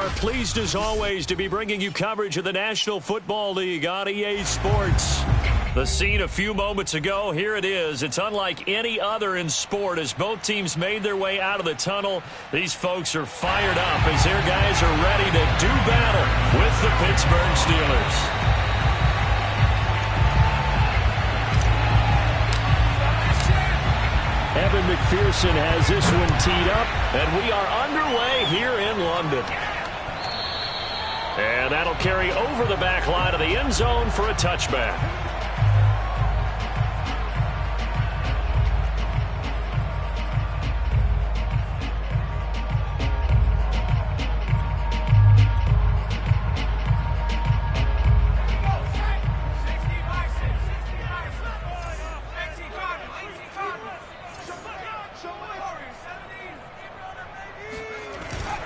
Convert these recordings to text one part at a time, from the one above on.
are pleased as always to be bringing you coverage of the National Football League on EA Sports. The scene a few moments ago, here it is. It's unlike any other in sport as both teams made their way out of the tunnel. These folks are fired up as their guys are ready to do battle with the Pittsburgh Steelers. Evan McPherson has this one teed up, and we are underway here in London. And that'll carry over the back line of the end zone for a touchback.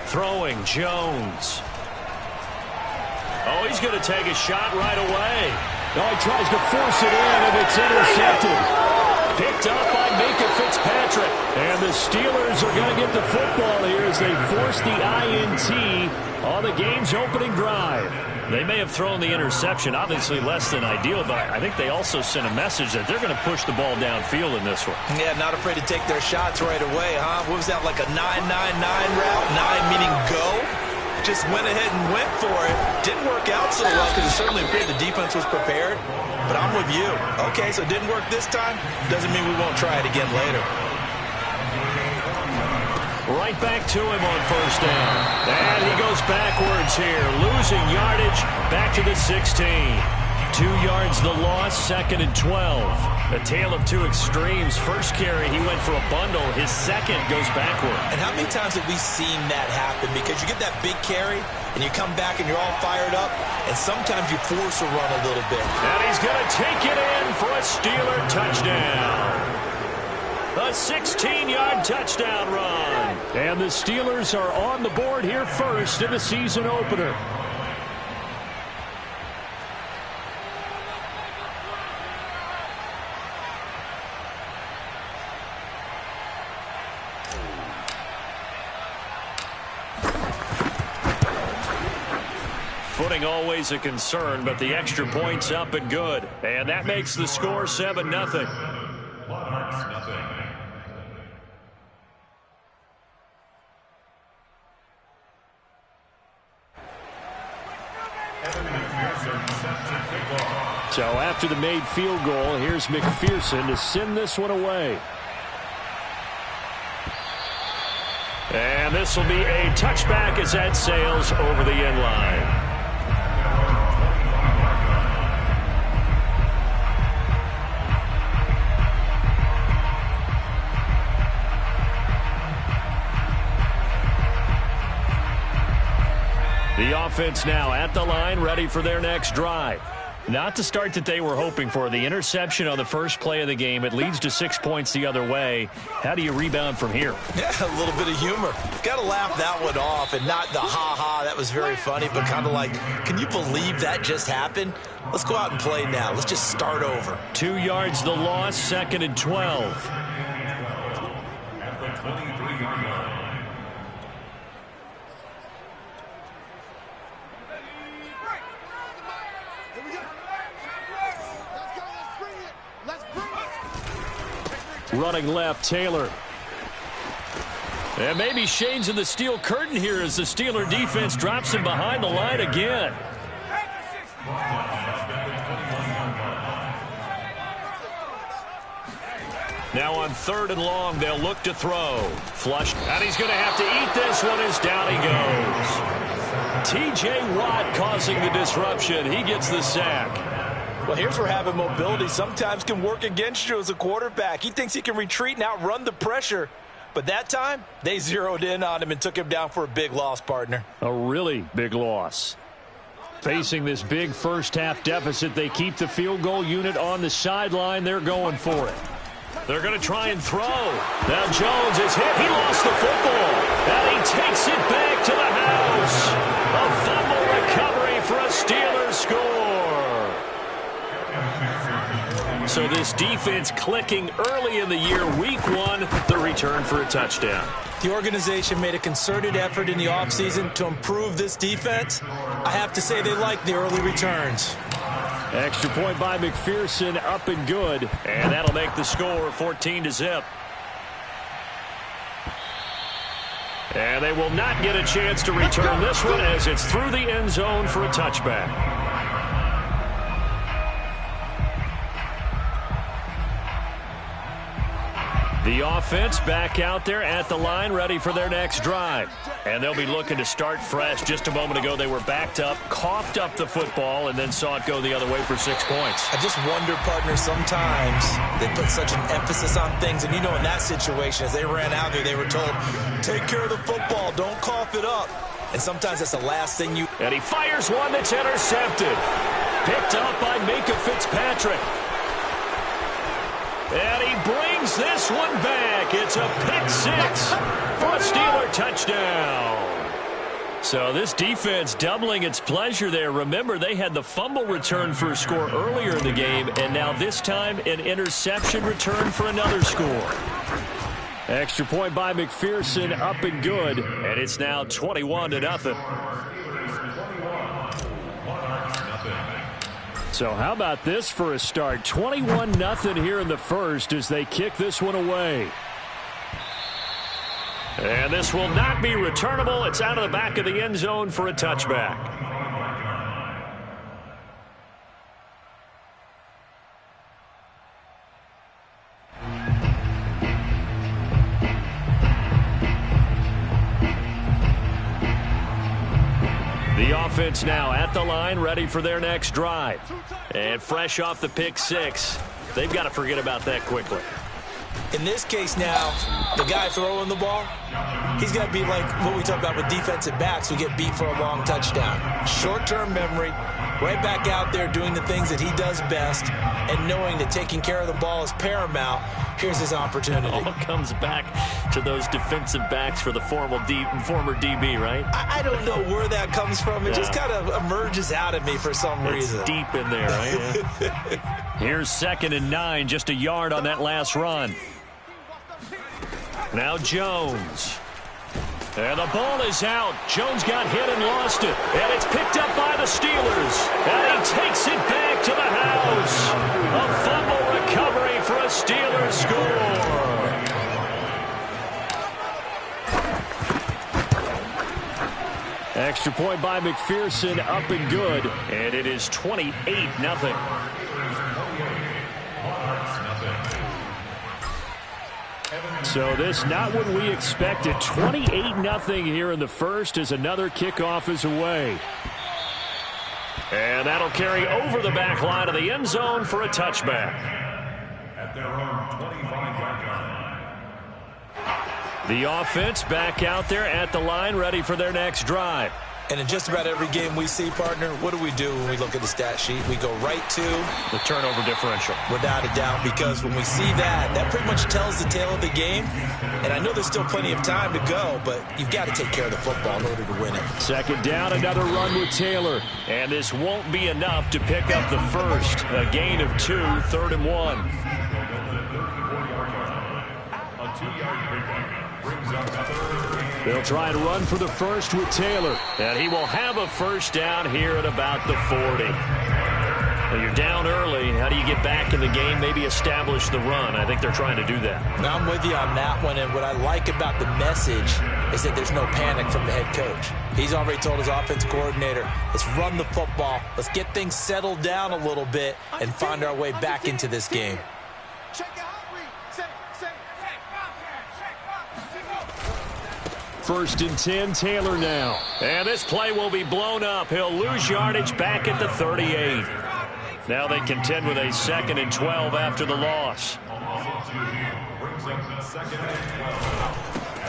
Throwing Jones. Oh, he's going to take a shot right away. Oh, he tries to force it in, and it's intercepted. Picked up by Minka Fitzpatrick. And the Steelers are going to get the football here as they force the INT on the game's opening drive. They may have thrown the interception, obviously less than ideal, but I think they also sent a message that they're going to push the ball downfield in this one. Yeah, not afraid to take their shots right away, huh? What was that, like a 9-9-9 route? 9 meaning go? Just went ahead and went for it. Didn't work out so well because it certainly appeared the defense was prepared. But I'm with you. Okay, so it didn't work this time. Doesn't mean we won't try it again later. Right back to him on first down. And he goes backwards here, losing yardage back to the 16. 2 yards the loss, 2nd and 12. A tale of two extremes. First carry, he went for a bundle. His second goes backward. And how many times have we seen that happen? Because you get that big carry, and you come back and you're all fired up, and sometimes you force a run a little bit. And he's going to take it in for a Steeler touchdown. A 16-yard touchdown run. And the Steelers are on the board here first in the season opener. Footing always a concern, but the extra point's up and good. And that makes the score 7-0. So after the made field goal, here's McPherson to send this one away. And this will be a touchback as that sails over the end line. The offense now at the line, ready for their next drive. Not the start that they were hoping for. The interception on the first play of the game. It leads to 6 points the other way. How do you rebound from here? Yeah, a little bit of humor. Got to laugh that one off, and not the ha-ha, that was very funny, but kind of like, can you believe that just happened? Let's go out and play now. Let's just start over. 2 yards the loss, 2nd and 12. At the 23-yard line. Running left, Taylor. And maybe Shane's in the steel curtain here as the Steeler defense drops him behind the line again. Now on 3rd and long, they'll look to throw. Flush, and he's going to have to eat this one as down he goes. T.J. Watt causing the disruption. He gets the sack. Well, here's where having mobility sometimes can work against you as a quarterback. He thinks he can retreat and outrun the pressure. But that time, they zeroed in on him and took him down for a big loss, partner. A really big loss. Facing this big first-half deficit, they keep the field goal unit on the sideline. They're going for it. They're going to try and throw. Now Jones is hit. He lost the football. And he takes it back to the house. A fumble recovery for a Steelers score. So this defense clicking early in the year. Week 1, the return for a touchdown. The organization made a concerted effort in the offseason to improve this defense. I have to say they like the early returns. Extra point by McPherson, up and good. And that'll make the score 14-0. And they will not get a chance to return this one as it's through the end zone for a touchback. The offense back out there at the line, ready for their next drive. And they'll be looking to start fresh. Just a moment ago, they were backed up, coughed up the football, and then saw it go the other way for 6 points. I just wonder, partner, sometimes they put such an emphasis on things. And, you know, in that situation, as they ran out there, they were told, take care of the football, don't cough it up. And sometimes that's the last thing you... And he fires one that's intercepted. Picked up by Minka Fitzpatrick. And he brings this one back. It's a pick 6 for a Steeler touchdown. So this defense doubling its pleasure there. Remember, they had the fumble return for a score earlier in the game, and now this time an interception return for another score. Extra point by McPherson, up and good. And it's now 21-0. So how about this for a start? 21-0 here in the first as they kick this one away. And this will not be returnable. It's out of the back of the end zone for a touchback. The offense now at the line, ready for their next drive. And fresh off the pick 6, they've got to forget about that quickly. In this case now, the guy throwing the ball, he's got to be like what we talk about with defensive backs who get beat for a long touchdown. Short-term memory, right back out there doing the things that he does best, and knowing that taking care of the ball is paramount. Here's his opportunity. All comes back to those defensive backs for the former DB, right? I don't know where that comes from. It just kind of emerges out of me for some reason. It's deep in there, right? Here's 2nd and 9, just a yard on that last run. Now Jones. And the ball is out. Jones got hit and lost it. And it's picked up by the Steelers. And he takes it back to the house. A fumble recovery for a Steelers score. Extra point by McPherson, up and good. And it is 28-0. So this not what we expected. 28-0 here in the first as another kickoff is away. And that'll carry over the back line of the end zone for a touchback. At their own 25-yard line. The offense back out there at the line, ready for their next drive. And in just about every game we see, partner, what do we do when we look at the stat sheet? We go right to the turnover differential. Without a doubt, because when we see that, that pretty much tells the tale of the game. And I know there's still plenty of time to go, but you've got to take care of the football in order to win it. 2nd down, another run with Taylor. And this won't be enough to pick up the first. A gain of 2, 3rd and 1. A 2-yard pickup brings up 3rd. They'll try and run for the first with Taylor. And he will have a first down here at about the 40. Well, you're down early. How do you get back in the game? Maybe establish the run. I think they're trying to do that. Now, I'm with you on that one. And what I like about the message is that there's no panic from the head coach. He's already told his offensive coordinator, let's run the football. Let's get things settled down a little bit and find our way back into this game. First and 10, Taylor now. And this play will be blown up. He'll lose yardage back at the 38. Now they contend with a 2nd and 12 after the loss.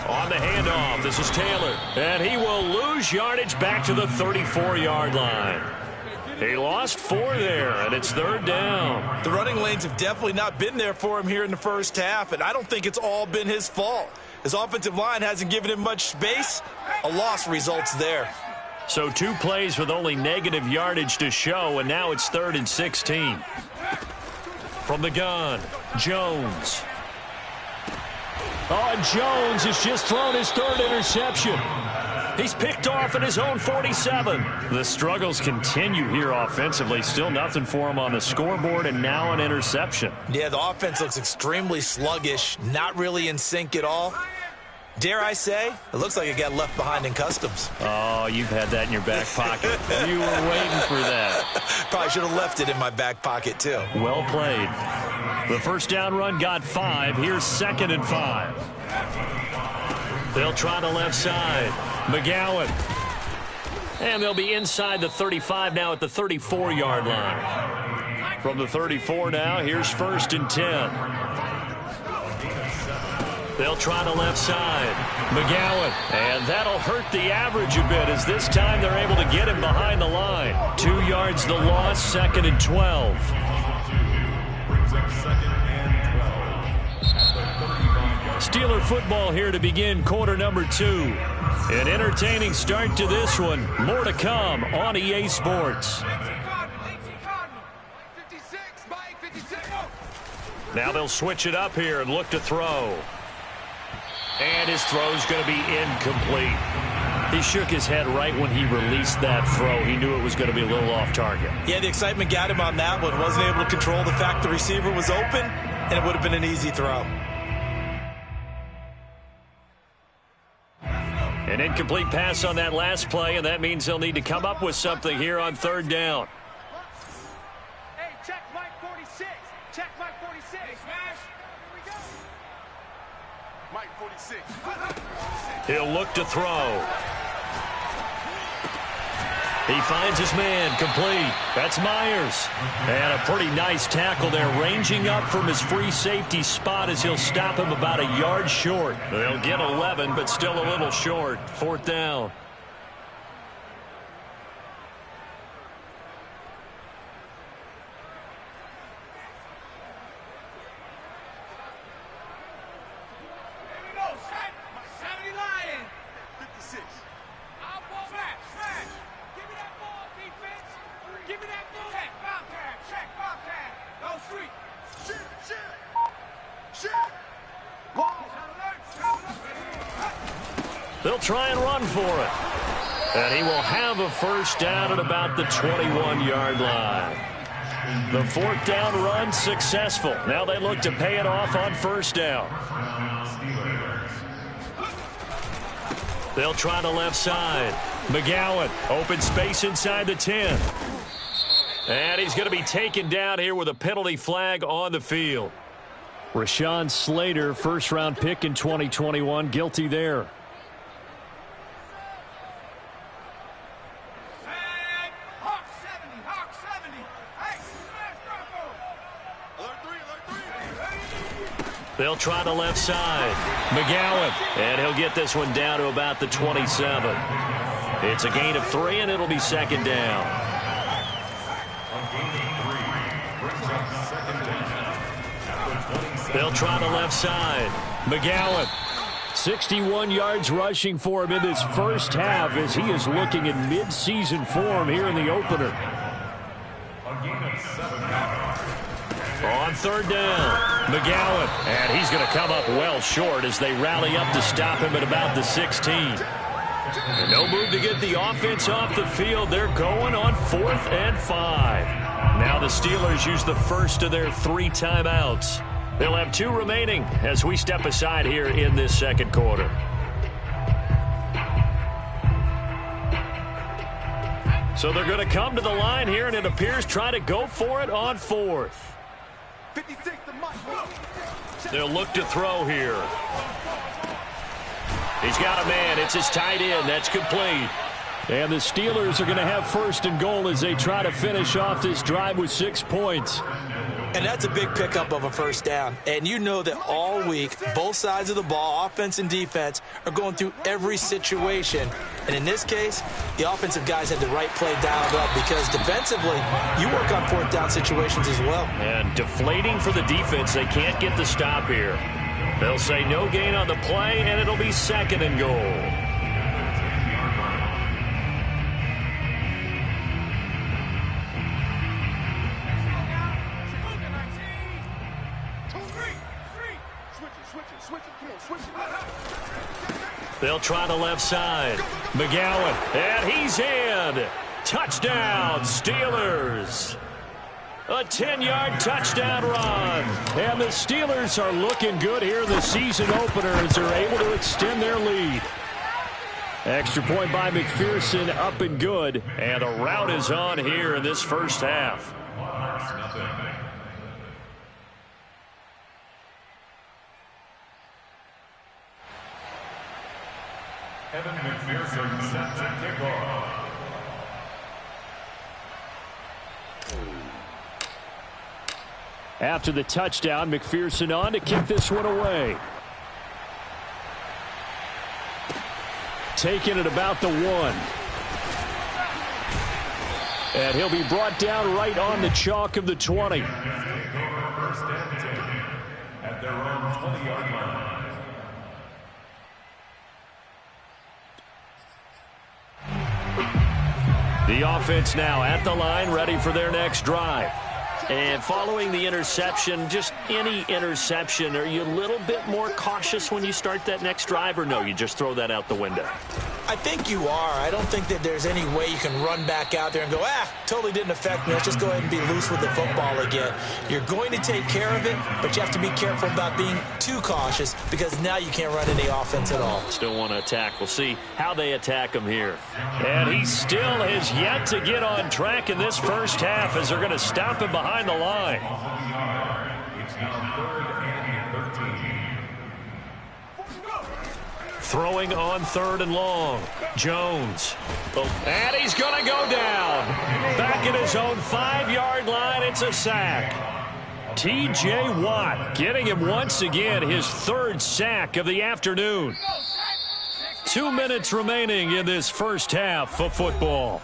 On the handoff, this is Taylor. And he will lose yardage back to the 34-yard line. He lost 4 there, and it's 3rd down. The running lanes have definitely not been there for him here in the first half, and I don't think it's all been his fault. His offensive line hasn't given him much space. A loss results there. So 2 plays with only negative yardage to show, and now it's 3rd and 16. From the gun, Jones. Oh, and Jones has just thrown his third interception. He's picked off at his own 47. The struggles continue here offensively. Still nothing for him on the scoreboard, and now an interception. Yeah, the offense looks extremely sluggish, not really in sync at all. Dare I say, it looks like it got left behind in customs. Oh, you've had that in your back pocket. You were waiting for that. Probably should have left it in my back pocket, too. Well played. The first down run got 5. Here's 2nd and 5. They'll try the left side. McGowan. And they'll be inside the 35 now at the 34-yard line. From the 34 now, here's 1st and 10. They'll try the left side. McGowan. And that'll hurt the average a bit as this time they're able to get him behind the line. 2 yards the loss, 2nd and 12. Brings up 2nd and 12. Steeler football here to begin quarter number 2. An entertaining start to this one. More to come on EA Sports. Now they'll switch it up here and look to throw. And his throw's going to be incomplete. He shook his head right when he released that throw. He knew it was going to be a little off target. Yeah, the excitement got him on that one. Wasn't able to control the fact the receiver was open, and it would have been an easy throw. An incomplete pass on that last play, and that means they'll need to come up with something here on 3rd down. Hey, check Mike 46. Check Mike 46. Hey, smash. Here we go. Mike 46. He'll look to throw. He finds his man, complete. That's Myers. And a pretty nice tackle there, ranging up from his free safety spot as he'll stop him about a yard short. They'll get 11, but still a little short. 4th down. They'll try and run for it. And he will have a first down at about the 21-yard line. The 4th down run successful. Now they look to pay it off on 1st down. They'll try the left side. McGowan, open space inside the 10. And he's going to be taken down here with a penalty flag on the field. Rashawn Slater, first-round pick in 2021, guilty there. They'll try the left side. McGowan. And he'll get this one down to about the 27. It's a gain of 3, and it'll be 2nd down. They'll try the left side. McGowan. 61 yards rushing for him in this first half as he is looking in mid-season form here in the opener. On 3rd down, McGowan, and he's going to come up well short as they rally up to stop him at about the 16. And no move to get the offense off the field. They're going on 4th and 5. Now the Steelers use the first of their 3 timeouts. They'll have 2 remaining as we step aside here in this 2nd quarter. So they're going to come to the line here, and it appears try to go for it on 4th. They'll look to throw here. He's got a man. It's his tight end. That's complete. And the Steelers are going to have 1st and goal as they try to finish off this drive with 6 points. And that's a big pickup of a first down. And you know that all week, both sides of the ball, offense and defense, are going through every situation. And in this case, the offensive guys had the right play dialed up because defensively, you work on 4th down situations as well. And deflating for the defense. They can't get the stop here. They'll say no gain on the play, and it'll be 2nd and goal. They'll try the left side. McGowan, and he's in. Touchdown, Steelers. A 10-yard touchdown run. And the Steelers are looking good here in the season opener as they're able to extend their lead. Extra point by McPherson, up and good. And the rout is on here in this first half. Evan McPherson set to kickoff. After the touchdown, McPherson on to kick this one away. Taking it about the 1. And he'll be brought down right on the chalk of the 20. Take over first and 10 at their own 20-yard line. The offense now at the line, ready for their next drive. And following the interception, just any interception, are you a little bit more cautious when you start that next drive, or no, you just throw that out the window? I think you are. I don't think that there's any way you can run back out there and go, totally didn't affect me. Let's just go ahead and be loose with the football again. You're going to take care of it, but you have to be careful about being too cautious because now you can't run any offense at all. Still want to attack. We'll see how they attack him here. And he still has yet to get on track in this first half as they're going to stop him behind the line. It's now 3rd and 13. Throwing on 3rd and long. Jones. And he's going to go down. Back at his own 5-yard line. It's a sack. T.J. Watt getting him once again his 3rd sack of the afternoon. 2 minutes remaining in this first half of football.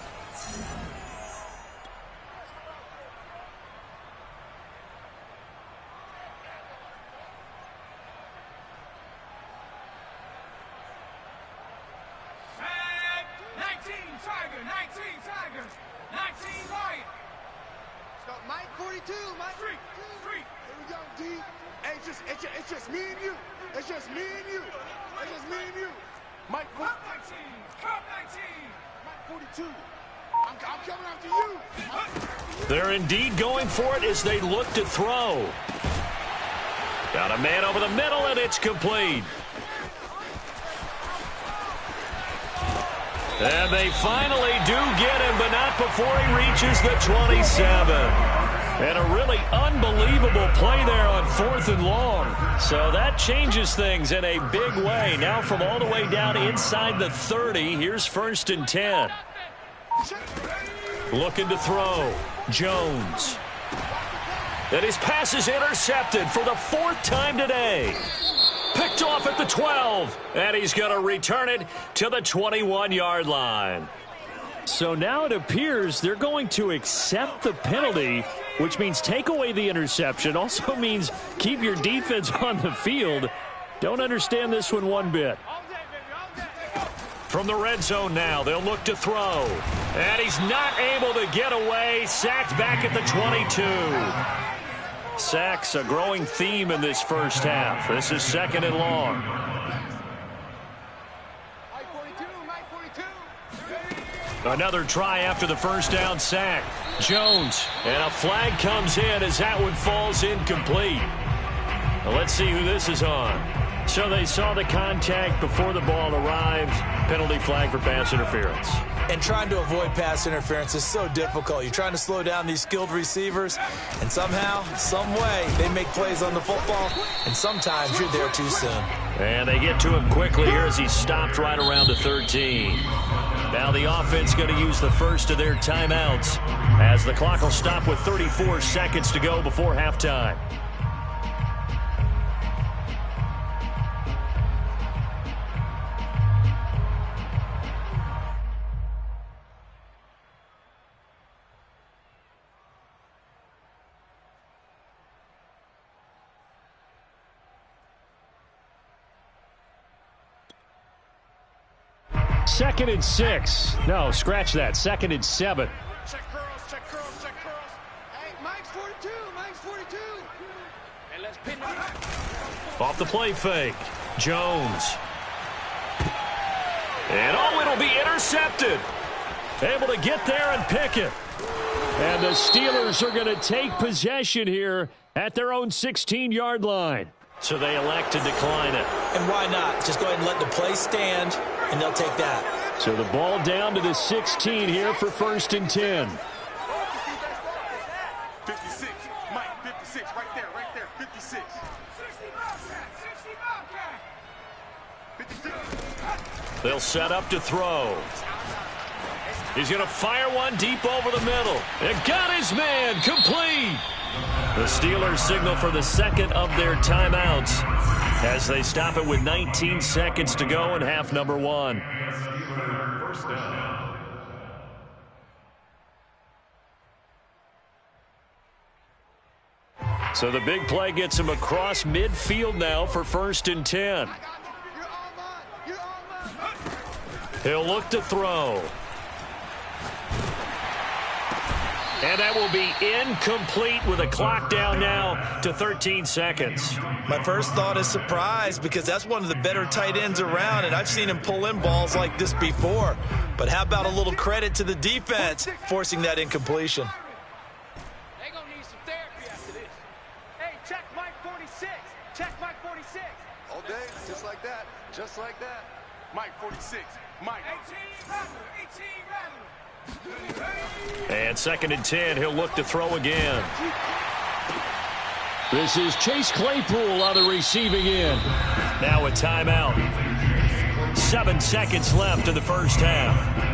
It's just me and you. It's just me and you. It's just me and you. Mike 19. Mike 42. I'm coming after you. They're indeed going for it as they look to throw. Got a man over the middle, and it's complete. And they finally do get him, but not before he reaches the 27. And a really unbelievable play there on 4th and long. So that changes things in a big way. Now from all the way down inside the 30, here's 1st and 10. Looking to throw. Jones. And his pass is intercepted for the 4th time today. Picked off at the 12. And he's going to return it to the 21-yard line. So now it appears they're going to accept the penalty, which means take away the interception. Also means keep your defense on the field. Don't understand this one bit. From the red zone now, they'll look to throw. And he's not able to get away. Sacked back at the 22. Sacks a growing theme in this first half. This is 2nd and long. Another try after the first down sack. Jones, and a flag comes in as that one falls incomplete. Now let's see who this is on. So they saw the contact before the ball arrived. Penalty flag for pass interference. And trying to avoid pass interference is so difficult. You're trying to slow down these skilled receivers, and somehow, some way, they make plays on the football, and sometimes you're there too soon. And they get to him quickly here as he stopped right around the 13. Now the offense going to use the first of their timeouts as the clock will stop with 34 seconds to go before halftime. Second and 6. No, scratch that. 2nd and 7. Check curls, check curls, check curls. Hey, Mike's 42, Mike's 42. Off the play fake. Jones. And it'll be intercepted. Able to get there and pick it. And the Steelers are going to take possession here at their own 16-yard line. So they elect to decline it. And why not? Just go ahead and let the play stand, and they'll take that. So the ball down to the 16 here for 1st and 10. 56. Mike, 56. Right there. 56. 56. They'll set up to throw. He's going to fire one deep over the middle. It got his man. Complete. The Steelers signal for the second of their timeouts as they stop it with 19 seconds to go in half number 1. First down. So the big play gets him across midfield now for 1st and 10. He'll look to throw. And that will be incomplete with a clock down now to 13 seconds. My first thought is surprise because that's one of the better tight ends around, and I've seen him pull in balls like this before. But how about a little credit to the defense forcing that incompletion? They're going to need some therapy after this. Hey, check Mike 46. Check Mike 46. All day, just like that. Just like that. Mike 46. Mike. 18 rather. 18 rather. And 2nd and 10, he'll look to throw again. This is Chase Claypool on the receiving end. Now a timeout. 7 seconds left in the first half.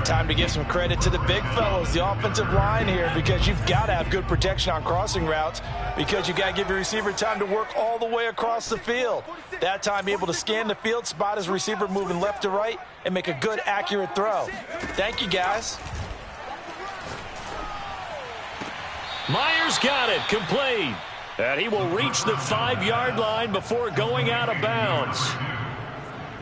Time to give some credit to the big fellows, the offensive line here, because you've got to have good protection on crossing routes because you've got to give your receiver time to work all the way across the field. That time, be able to scan the field, spot his receiver moving left to right, and make a good, accurate throw. Thank you, guys. Myers got it, complete. And he will reach the 5-yard line before going out of bounds.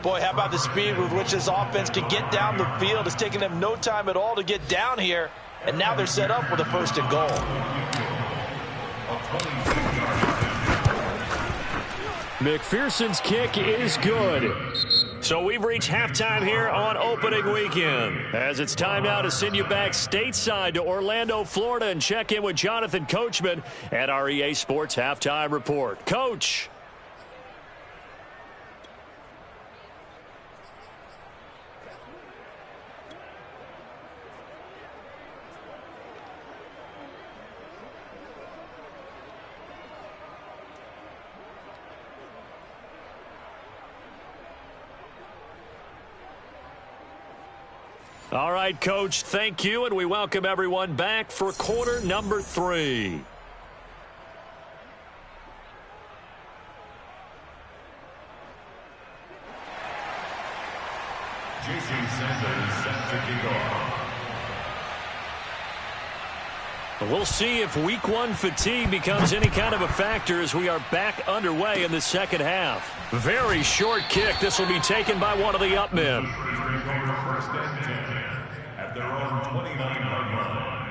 Boy, how about the speed with which this offense can get down the field? It's taking them no time at all to get down here, and now they're set up with a 1st and goal. McPherson's kick is good. So we've reached halftime here on opening weekend. As it's time now to send you back stateside to Orlando, Florida, and check in with Jonathan Coachman at our EA Sports Halftime Report. Coach. All right, Coach, thank you, and we welcome everyone back for quarter number 3. Jason Sanders set to kick off. We'll see if week 1 fatigue becomes any kind of a factor as we are back underway in the second half. Very short kick. This will be taken by one of the up men. First and 10 at their own 29-yard line.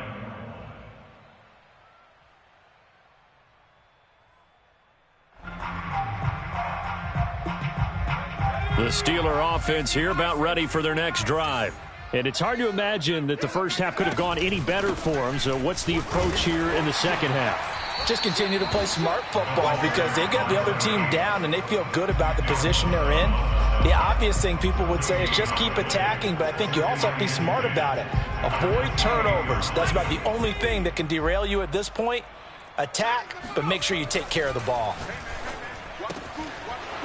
The Steeler offense here about ready for their next drive. And it's hard to imagine that the first half could have gone any better for them. So what's the approach here in the second half? Just continue to play smart football because they got the other team down and they feel good about the position they're in. The obvious thing people would say is just keep attacking, but I think you also have to be smart about it. Avoid turnovers. That's about the only thing that can derail you at this point. Attack, but make sure you take care of the ball.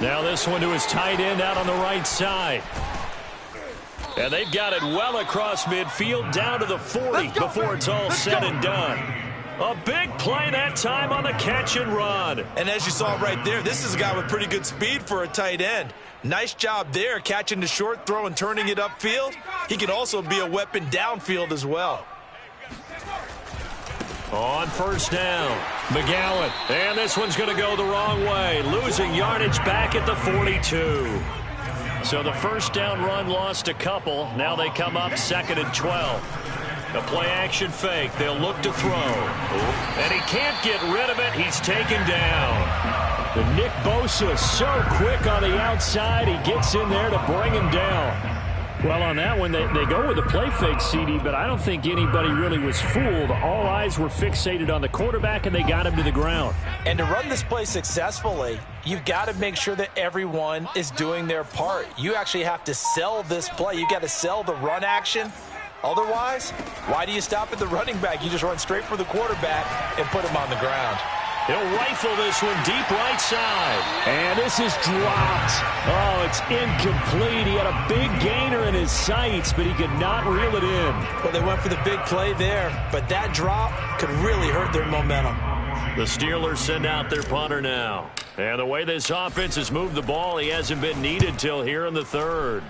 Now this one to his tight end out on the right side. And they've got it well across midfield down to the 40 before it's all said and done. A big play that time on the catch and run. And as you saw right there, this is a guy with pretty good speed for a tight end. Nice job there catching the short throw and turning it upfield. He can also be a weapon downfield as well. On first down, McGowan. And this one's going to go the wrong way. Losing yardage back at the 42. So the first down run lost a couple. Now they come up 2nd and 12. A play-action fake. They'll look to throw. And he can't get rid of it. He's taken down. The Nick Bosa so quick on the outside. He gets in there to bring him down. Well, on that one, they go with a play fake, CD, but I don't think anybody really was fooled. All eyes were fixated on the quarterback, and they got him to the ground. And to run this play successfully, you've got to make sure that everyone is doing their part. You actually have to sell this play. You've got to sell the run action. Otherwise, why do you stop at the running back? You just run straight for the quarterback and put him on the ground. He'll rifle this one deep right side. And this is dropped. Oh, it's incomplete. He had a big gainer in his sights, but he could not reel it in. Well, they went for the big play there, but that drop could really hurt their momentum. The Steelers send out their punter now. And the way this offense has moved the ball, he hasn't been needed till here in the third.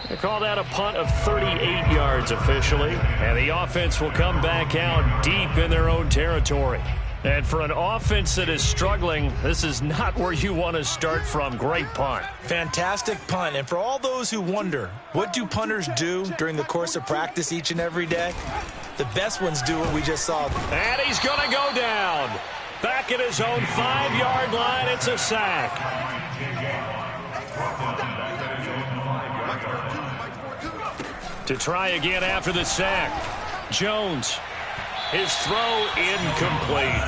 They call that a punt of 38 yards officially. And the offense will come back out deep in their own territory. And for an offense that is struggling, this is not where you want to start from. Great punt. Fantastic punt. And for all those who wonder, what do punters do during the course of practice each and every day? The best ones do what we just saw. And he's going to go down. Back at his own 5-yard line. It's a sack. To try again after the sack. Jones. His throw incomplete.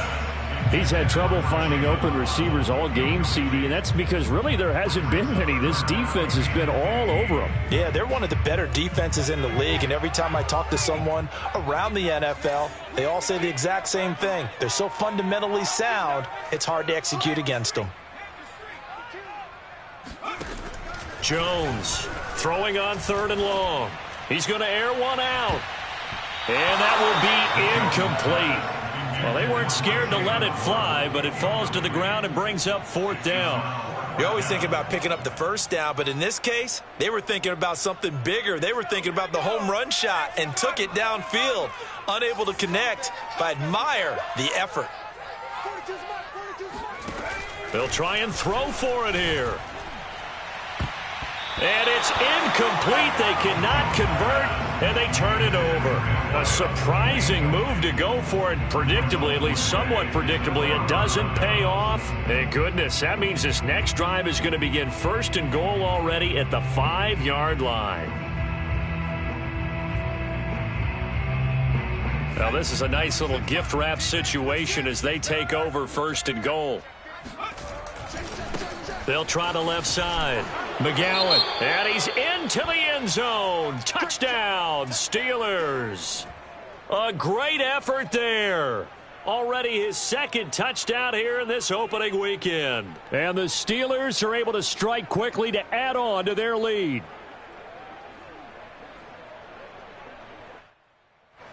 He's had trouble finding open receivers all game, CD, and that's because really there hasn't been any. This defense has been all over them. Yeah, they're one of the better defenses in the league, and every time I talk to someone around the NFL, they all say the exact same thing. They're so fundamentally sound, it's hard to execute against them. Jones throwing on 3rd and long. He's going to air one out. And that will be incomplete. Well, they weren't scared to let it fly, but it falls to the ground and brings up 4th down. You always think about picking up the first down, but in this case, they were thinking about something bigger. They were thinking about the home run shot and took it downfield. Unable to connect, but I admire the effort. They'll try and throw for it here. And it's incomplete. They cannot convert, and they turn it over. A surprising move to go for it. Predictably, at least somewhat predictably, it doesn't pay off. Thank goodness. That means this next drive is going to begin 1st and goal already at the 5-yard line. Now, this is a nice little gift wrap situation as they take over 1st and goal. They'll try the left side. McGowan, and he's into the end zone. Touchdown, Steelers. A great effort there. Already his 2nd touchdown here in this opening weekend. And the Steelers are able to strike quickly to add on to their lead.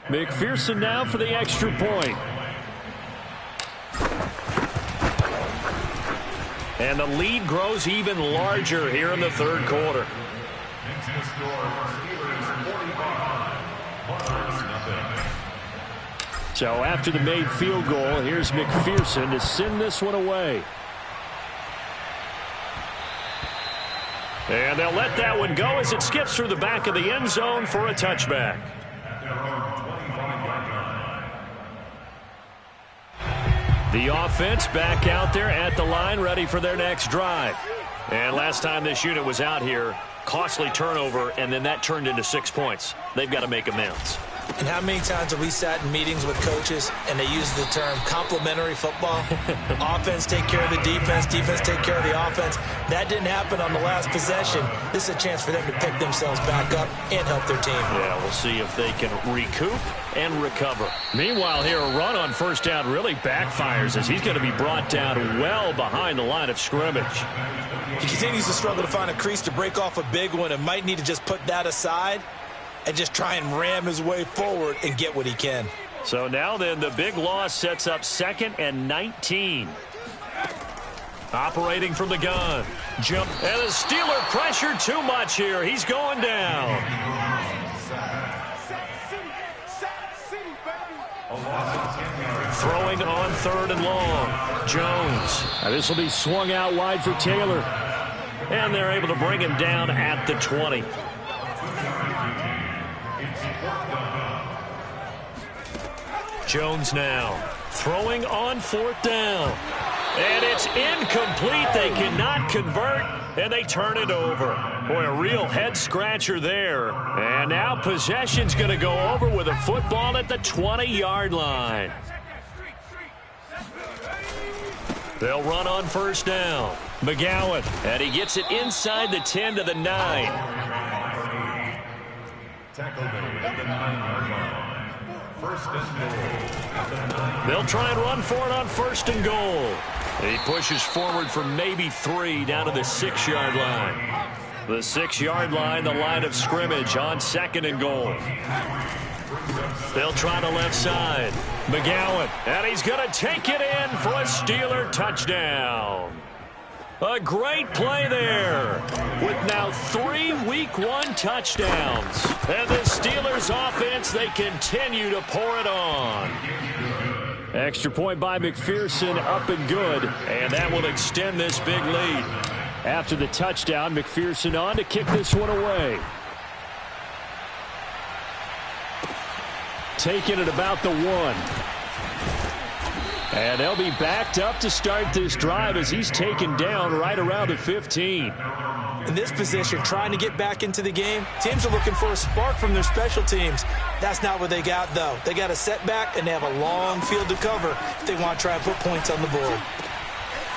McPherson now for the extra point. And the lead grows even larger here in the 3rd quarter. So after the made field goal, here's McPherson to send this one away. And they'll let that one go as it skips through the back of the end zone for a touchback. The offense back out there at the line, ready for their next drive. And last time this unit was out here, costly turnover, and then that turned into 6 points. They've got to make amends. And how many times have we sat in meetings with coaches and they use the term complementary football? Offense take care of the defense, defense take care of the offense. That didn't happen on the last possession. This is a chance for them to pick themselves back up and help their team. Yeah, we'll see if they can recoup and recover. Meanwhile, here a run on 1st down really backfires as he's going to be brought down well behind the line of scrimmage. He continues to struggle to find a crease to break off a big one and might need to just put that aside and just try and ram his way forward and get what he can. So now then, the big loss sets up 2nd and 19. Operating from the gun. Jump. And the Steeler pressure too much here. He's going down. Throwing on 3rd and long. Jones. Now this will be swung out wide for Taylor. And they're able to bring him down at the 20. Jones now throwing on 4th down. And it's incomplete. They cannot convert, and they turn it over. Boy, a real head-scratcher there. And now possession's going to go over with a football at the 20-yard line. They'll run on 1st down. McGowan, and he gets it inside the 10 to the 9. Tackle at the 9-yard line. 1st and goal. They'll try and run for it on 1st and goal. He pushes forward for maybe 3 down to the 6-yard line. The 6-yard line, the line of scrimmage on 2nd and goal. They'll try the left side. McGowan, and he's going to take it in for a Steeler touchdown. A great play there with now 3 Week 1 touchdowns. And the Steelers offense, they continue to pour it on. Extra point by McPherson, up and good. And that will extend this big lead. After the touchdown, McPherson on to kick this one away. Taking it about the 1. And they'll be backed up to start this drive as he's taken down right around the 15. In this position, trying to get back into the game, teams are looking for a spark from their special teams. That's not what they got, though. They got a setback, and they have a long field to cover if they want to try and put points on the board.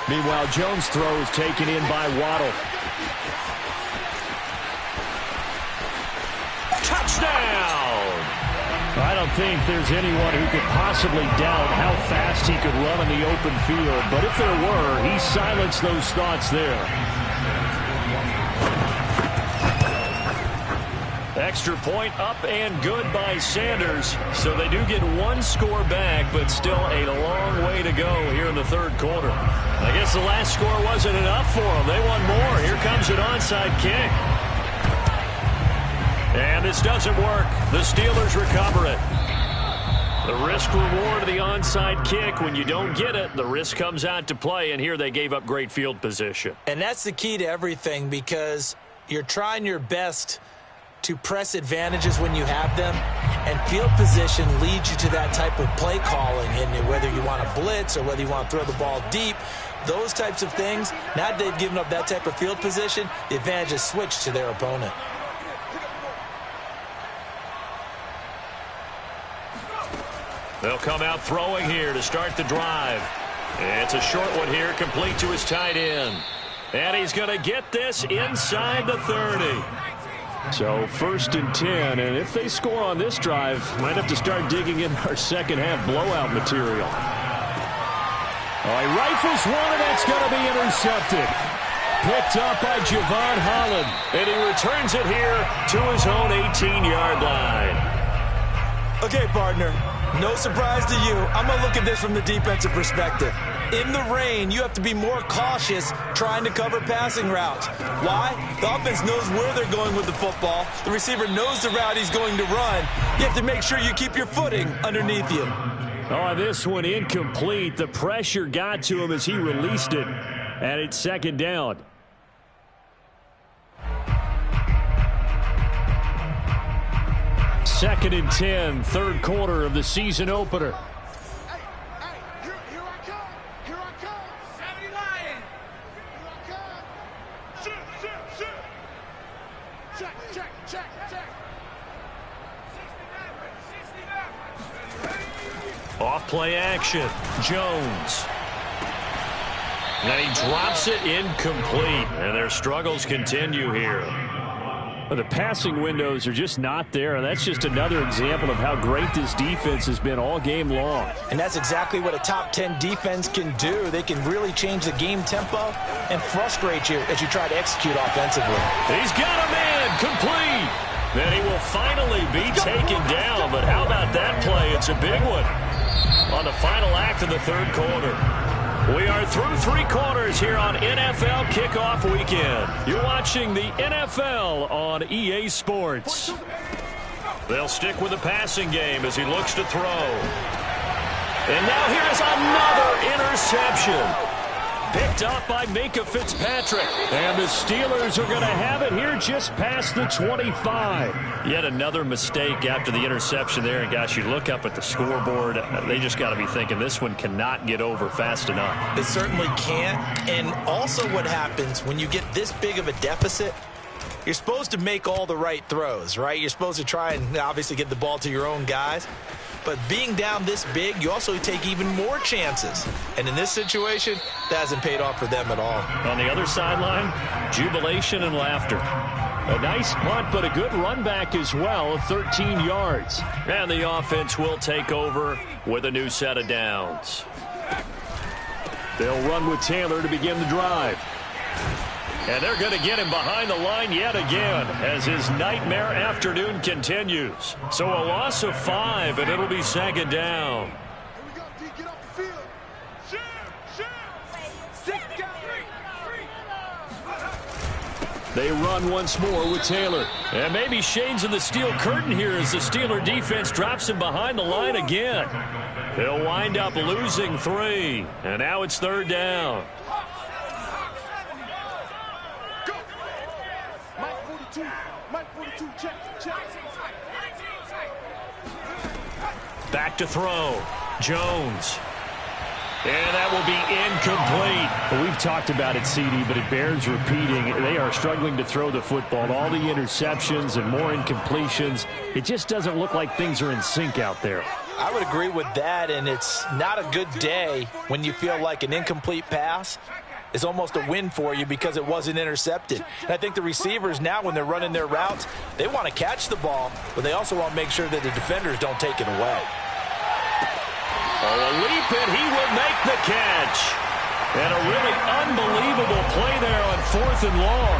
Meanwhile, Jones' throw is taken in by Waddle. Touchdown! I don't think there's anyone who could possibly doubt how fast he could run in the open field. But if there were, he silenced those thoughts there. Extra point up and good by Sanders. So they do get 1 score back, but still a long way to go here in the 3rd quarter. I guess the last score wasn't enough for them. They want more. Here comes an onside kick. And this doesn't work. The Steelers recover it. The risk reward of the onside kick, when you don't get it, the risk comes out to play, and here they gave up great field position. And that's the key to everything, because you're trying your best to press advantages when you have them, and field position leads you to that type of play calling, and whether you want to blitz or whether you want to throw the ball deep, those types of things, now that they've given up that type of field position, the advantage is switched to their opponent. They'll come out throwing here to start the drive. It's a short one here, complete to his tight end. And he's going to get this inside the 30. So 1st and 10, and if they score on this drive, might have to start digging in our second-half blowout material. Oh, he rifles one, and that's going to be intercepted. Picked up by Javon Holland. And he returns it here to his own 18-yard line. Okay, partner, no surprise to you. I'm going to look at this from the defensive perspective. In the rain, you have to be more cautious trying to cover passing routes. Why? The offense knows where they're going with the football. The receiver knows the route he's going to run. You have to make sure you keep your footing underneath you. Oh, this one incomplete. The pressure got to him as he released it, and it's 2nd down. Second and 10, 3rd quarter of the season opener. Here I come. Here I come. 70 Lion. Here I come. Shoot. Check. 69. Off play action. Jones. And he drops it incomplete. And their struggles continue here. The passing windows are just not there, and that's just another example of how great this defense has been all game long. And that's exactly what a top 10 defense can do. They can really change the game tempo and frustrate you as you try to execute offensively. He's got a man complete. Then he will finally be taken down, but how about that play? It's a big one on the final act of the 3rd quarter. We are through 3 quarters here on NFL Kickoff Weekend. You're watching the NFL on EA Sports. They'll stick with the passing game as he looks to throw. And now here's another interception. Picked up by Minka Fitzpatrick. And the Steelers are going to have it here just past the 25. Yet another mistake after the interception there. And, gosh, you look up at the scoreboard. They just got to be thinking this one cannot get over fast enough. It certainly can't. And also what happens when you get this big of a deficit, you're supposed to make all the right throws, right? You're supposed to try and obviously get the ball to your own guys. But being down this big, you also take even more chances. And in this situation, that hasn't paid off for them at all. On the other sideline, jubilation and laughter. A nice punt, but a good run back as well, 13 yards. And the offense will take over with a new set of downs. They'll run with Taylor to begin the drive. And they're going to get him behind the line yet again as his nightmare afternoon continues. So a loss of 5, and it'll be second down. Here we go, D. Get off the field. They run once more with Taylor. And maybe shades of the steel curtain here as the Steeler defense drops him behind the line again. They'll wind up losing 3, and now it's third down. Back to throw. Jones. And that will be incomplete. Well, we've talked about it, CD, but it bears repeating. They are struggling to throw the football. All the interceptions and more incompletions. It just doesn't look like things are in sync out there. I would agree with that, and it's not a good day when you feel like an incomplete pass is almost a win for you because it wasn't intercepted. And I think the receivers now, when they're running their routes, they want to catch the ball, but they also want to make sure that the defenders don't take it away. Oh, a leap, and he will make the catch. And a really unbelievable play there on 4th and long.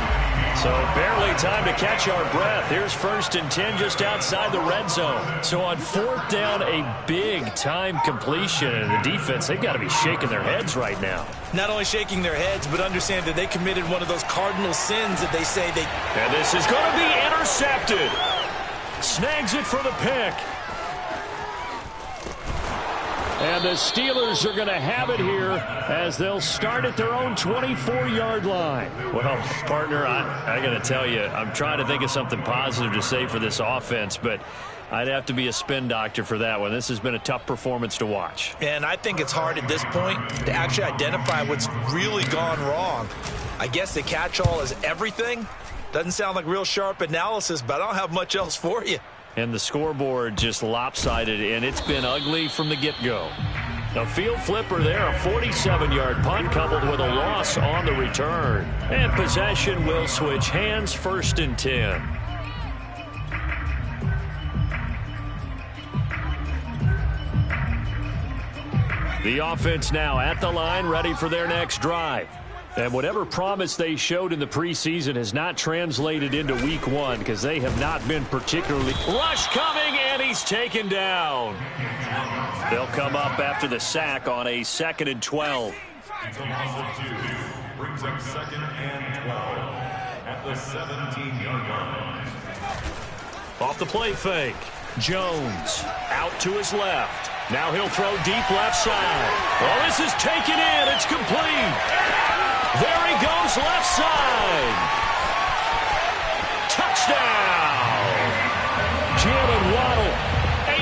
So barely time to catch our breath. Here's 1st and 10 just outside the red zone. So on 4th down, a big-time completion. And the defense, they've got to be shaking their heads right now. Not only shaking their heads, but understand that they committed one of those cardinal sins that they say they... And this is going to be intercepted. Snags it for the pick. And the Steelers are going to have it here as they'll start at their own 24-yard line. Well, partner, I got to tell you, I'm trying to think of something positive to say for this offense, but I'd have to be a spin doctor for that one. This has been a tough performance to watch. And I think it's hard at this point to actually identify what's really gone wrong. I guess the catch-all is everything. Doesn't sound like real sharp analysis, but I don't have much else for you. And the scoreboard just lopsided, and it's been ugly from the get-go. A field flipper there, a 47-yard punt coupled with a loss on the return. And possession will switch hands, 1st and 10. The offense now at the line, ready for their next drive. And whatever promise they showed in the preseason has not translated into week 1 because they have not been particularly... Rush coming, and he's taken down. They'll come up after the sack on a 2nd and 12. It's a loss of 2. Brings up 2nd and 12 at the 17-yard line. Off the play fake. Jones out to his left. Now he'll throw deep left side. Well, this is taken in. It's complete. There he goes, left side. Touchdown. Jalen Waddle,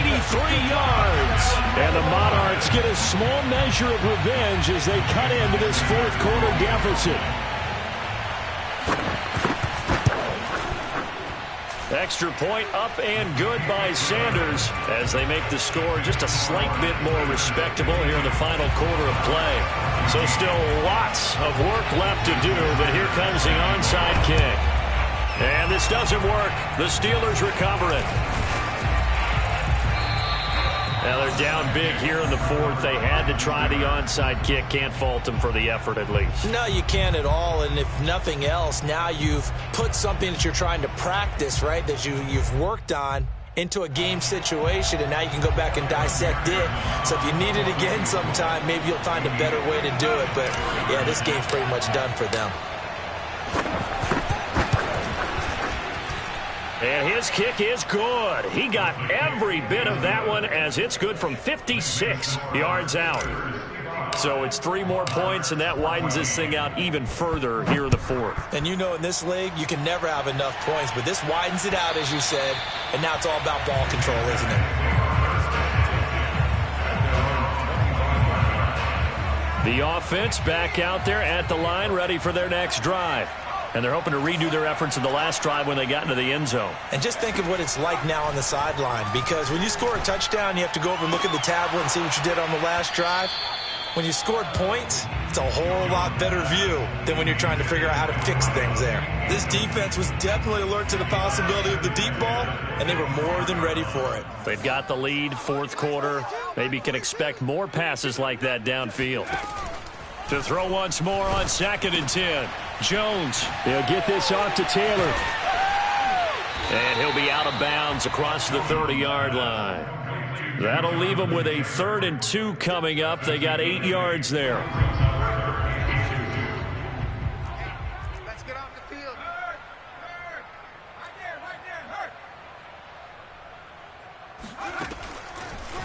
83 yards. And the Monarchs get a small measure of revenge as they cut into this 4th quarter deficit. Extra point up and good by Sanders as they make the score just a slight bit more respectable here in the final quarter of play. So still lots of work left to do, but here comes the onside kick. And this doesn't work. The Steelers recover it. Now they're down big here in the 4th. They had to try the onside kick. Can't fault them for the effort at least. No, you can't at all. And if nothing else, now you've put something that you're trying to practice, right, that you've worked on into a game situation, and now you can go back and dissect it. So if you need it again sometime, maybe you'll find a better way to do it. But, yeah, this game's pretty much done for them. And his kick is good. He got every bit of that one as it's good from 56 yards out. So it's 3 more points, and that widens this thing out even further here in the fourth. And you know in this league, you can never have enough points, but this widens it out, as you said, and now it's all about ball control, isn't it? The offense back out there at the line, ready for their next drive. And they're hoping to redo their efforts in the last drive when they got into the end zone. And just think of what it's like now on the sideline, because when you score a touchdown, you have to go over and look at the tablet and see what you did on the last drive. When you scored points, it's a whole lot better view than when you're trying to figure out how to fix things there. This defense was definitely alert to the possibility of the deep ball, and they were more than ready for it. They've got the lead, fourth quarter. Maybe can expect more passes like that downfield. To throw once more on 2nd and 10. Jones. They'll get this off to Taylor. And he'll be out of bounds across the 30-yard line. That'll leave them with a 3rd and 2 coming up. They got 8 yards there. Let's get off the field.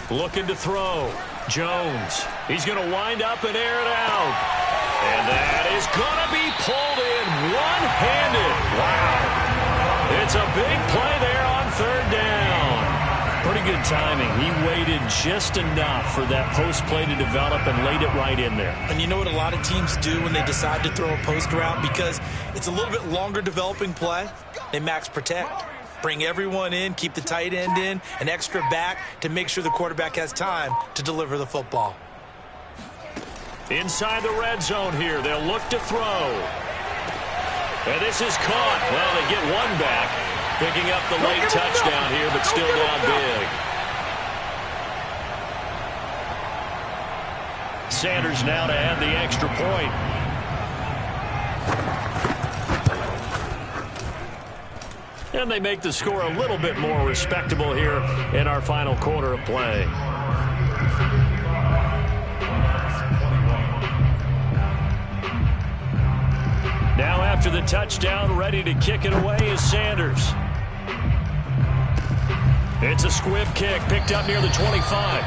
Looking to throw. Jones. He's going to wind up and air it out. And that is going to be pulled in one-handed. Wow. It's a big play there on 3rd down. Pretty good timing. He waited just enough for that post play to develop and laid it right in there. And you know what a lot of teams do when they decide to throw a post route? Because it's a little bit longer developing play, they max protect. Bring everyone in, keep the tight end in, an extra back to make sure the quarterback has time to deliver the football. Inside the red zone here, they'll look to throw. And this is caught. Well, they get one back. Picking up the late touchdown here, but still down big. Sanders now to add the extra point. And they make the score a little bit more respectable here in our final quarter of play. Now after the touchdown, ready to kick it away is Sanders. It's a squib kick picked up near the 25.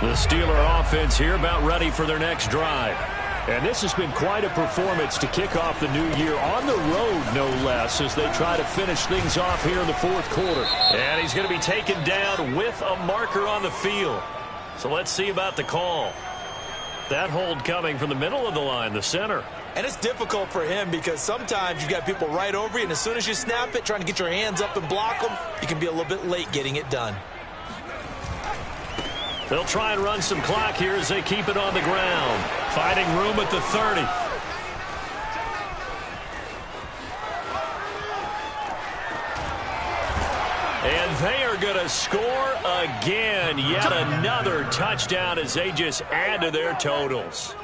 The Steeler offense here about ready for their next drive. And this has been quite a performance to kick off the new year on the road, no less, as they try to finish things off here in the fourth quarter. And he's going to be taken down with a marker on the field. So let's see about the call. That hold coming from the middle of the line, the center. And it's difficult for him because sometimes you've got people right over you, and as soon as you snap it, trying to get your hands up and block them, you can be a little bit late getting it done. They'll try and run some clock here as they keep it on the ground. Finding room at the 30. And they are going to score again. Yet another touchdown as they just add to their totals.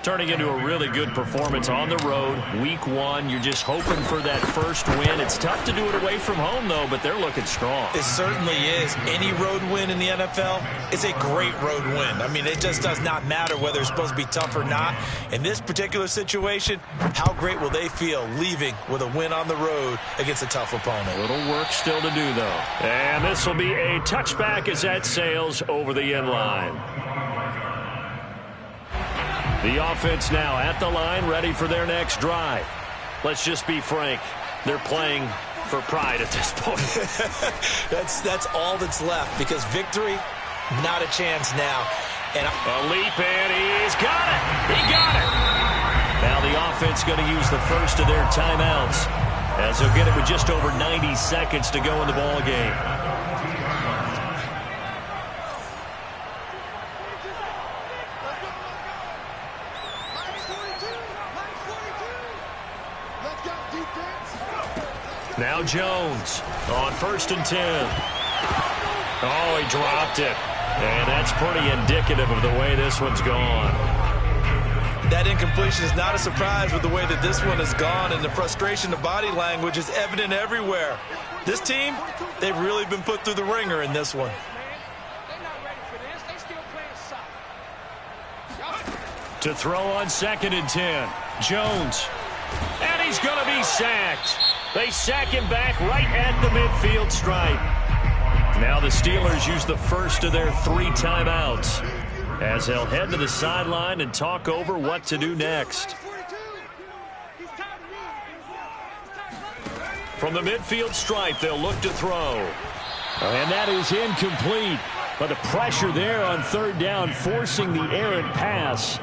Turning into a really good performance on the road. Week 1, you're just hoping for that first win. It's tough to do it away from home, though, but they're looking strong. It certainly is. Any road win in the NFL is a great road win. I mean, it just does not matter whether it's supposed to be tough or not. In this particular situation, how great will they feel leaving with a win on the road against a tough opponent? A little work still to do, though. And this will be a touchback as that sails over the end line. The offense now at the line, ready for their next drive. Let's just be frank. They're playing for pride at this point. That's all that's left, because victory, not a chance now. And a leap, and he's got it. He got it. Now the offense going to use the first of their timeouts, as they'll get it with just over 90 seconds to go in the ball game. Now Jones on 1st and 10. Oh, he dropped it. And that's pretty indicative of the way this one's gone. That incompletion is not a surprise with the way that this one has gone, and the frustration of body language is evident everywhere. This team, they've really been put through the ringer in this one. To throw on 2nd and 10. Jones. And he's going to be sacked. They sack him back right at the midfield stripe. Now the Steelers use the first of their 3 timeouts as they'll head to the sideline and talk over what to do next. From the midfield stripe, they'll look to throw. And that is incomplete. But the pressure there on 3rd down, forcing the errant pass.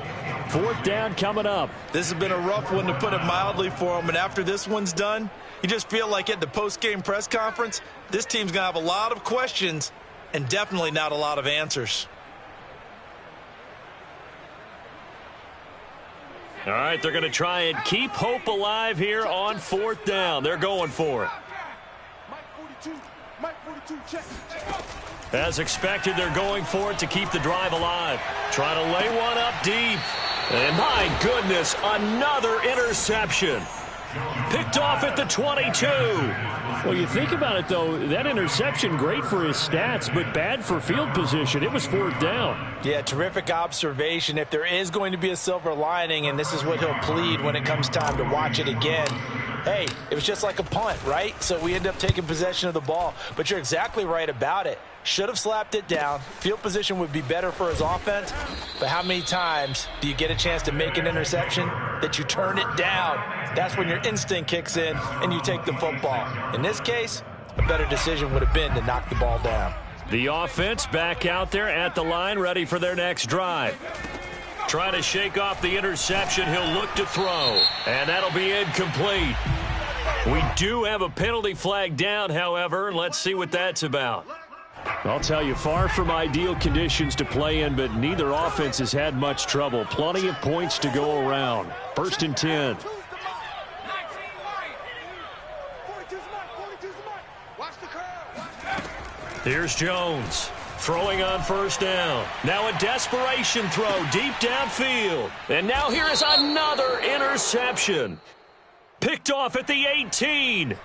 4th down coming up. This has been a rough one, to put it mildly, for him. And after this one's done, you just feel like at the post-game press conference, this team's going to have a lot of questions and definitely not a lot of answers. All right, they're going to try and keep hope alive here on 4th down. They're going for it. As expected, they're going for it to keep the drive alive. Trying to lay one up deep. And my goodness, another interception. Picked off at the 22. Well, you think about it, though, that interception, great for his stats, but bad for field position. It was 4th down. Yeah, terrific observation. If there is going to be a silver lining, and this is what he'll plead when it comes time to watch it again, hey, it was just like a punt, right? So we end up taking possession of the ball. But you're exactly right about it. Should have slapped it down. Field position would be better for his offense. But how many times do you get a chance to make an interception that you turn it down? That's when your instinct kicks in and you take the football. In this case, a better decision would have been to knock the ball down. The offense back out there at the line, ready for their next drive. Trying to shake off the interception, he'll look to throw. And that'll be incomplete. We do have a penalty flag down, however, and let's see what that's about. I'll tell you, far from ideal conditions to play in, but neither offense has had much trouble. Plenty of points to go around. 1st and 10. Here's Jones. Throwing on 1st down. Now a desperation throw deep downfield. And now here is another interception. Picked off at the 18.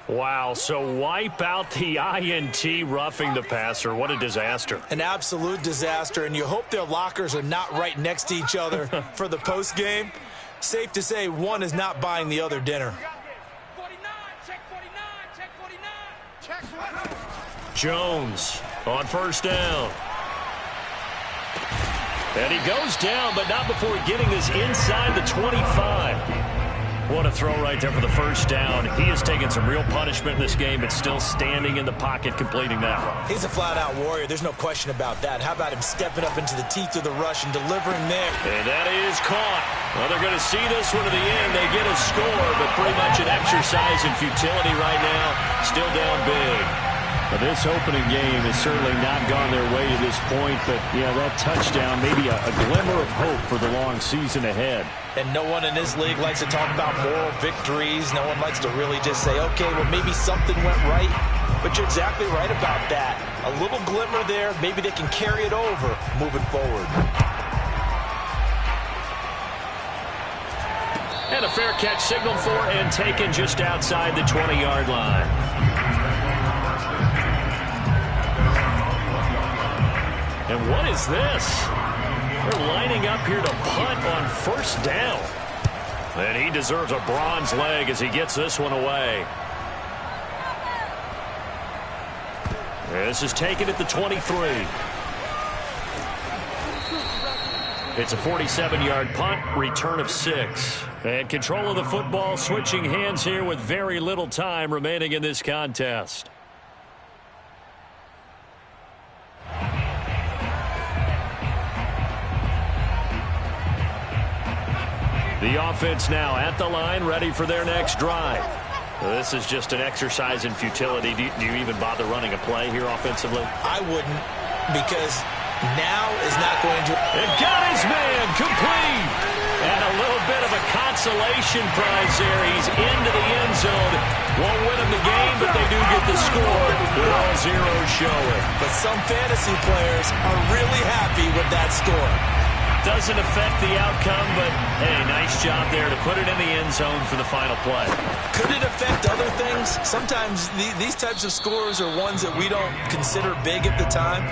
Wow, so wipe out the INT, roughing the passer. What a disaster. An absolute disaster, and you hope their lockers are not right next to each other for the postgame. Safe to say one is not buying the other dinner. 49, check 49, check 49. Check 49. Jones on 1st down. And he goes down, but not before getting this inside the 25. What a throw right there for the 1st down. He has taken some real punishment in this game, but still standing in the pocket, completing that one. He's a flat-out warrior. There's no question about that. How about him stepping up into the teeth of the rush and delivering there? And that is caught. Well, they're going to see this one to the end. They get a score, but pretty much an exercise in futility right now. Still down big. Well, this opening game has certainly not gone their way to this point, but, yeah, that touchdown, maybe a glimmer of hope for the long season ahead. And no one in this league likes to talk about moral victories. No one likes to really just say, okay, well, maybe something went right. But you're exactly right about that. A little glimmer there. Maybe they can carry it over moving forward. And a fair catch signaled for and taken just outside the 20-yard line. And what is this? They're lining up here to punt on 1st down. And he deserves a bronze leg as he gets this one away. This is taken at the 23. It's a 47-yard punt, return of 6. And control of the football switching hands here with very little time remaining in this contest. The offense now at the line, ready for their next drive. This is just an exercise in futility. Do you even bother running a play here offensively? I wouldn't, because now is not going to... It got his man complete. And a little bit of a consolation prize there. He's into the end zone. Won't win him the game, but they do get the score with all zeros showing. But some fantasy players are really happy with that score. Doesn't affect the outcome, but, hey, nice job there to put it in the end zone for the final play. Could it affect other things? Sometimes these types of scores are ones that we don't consider big at the time.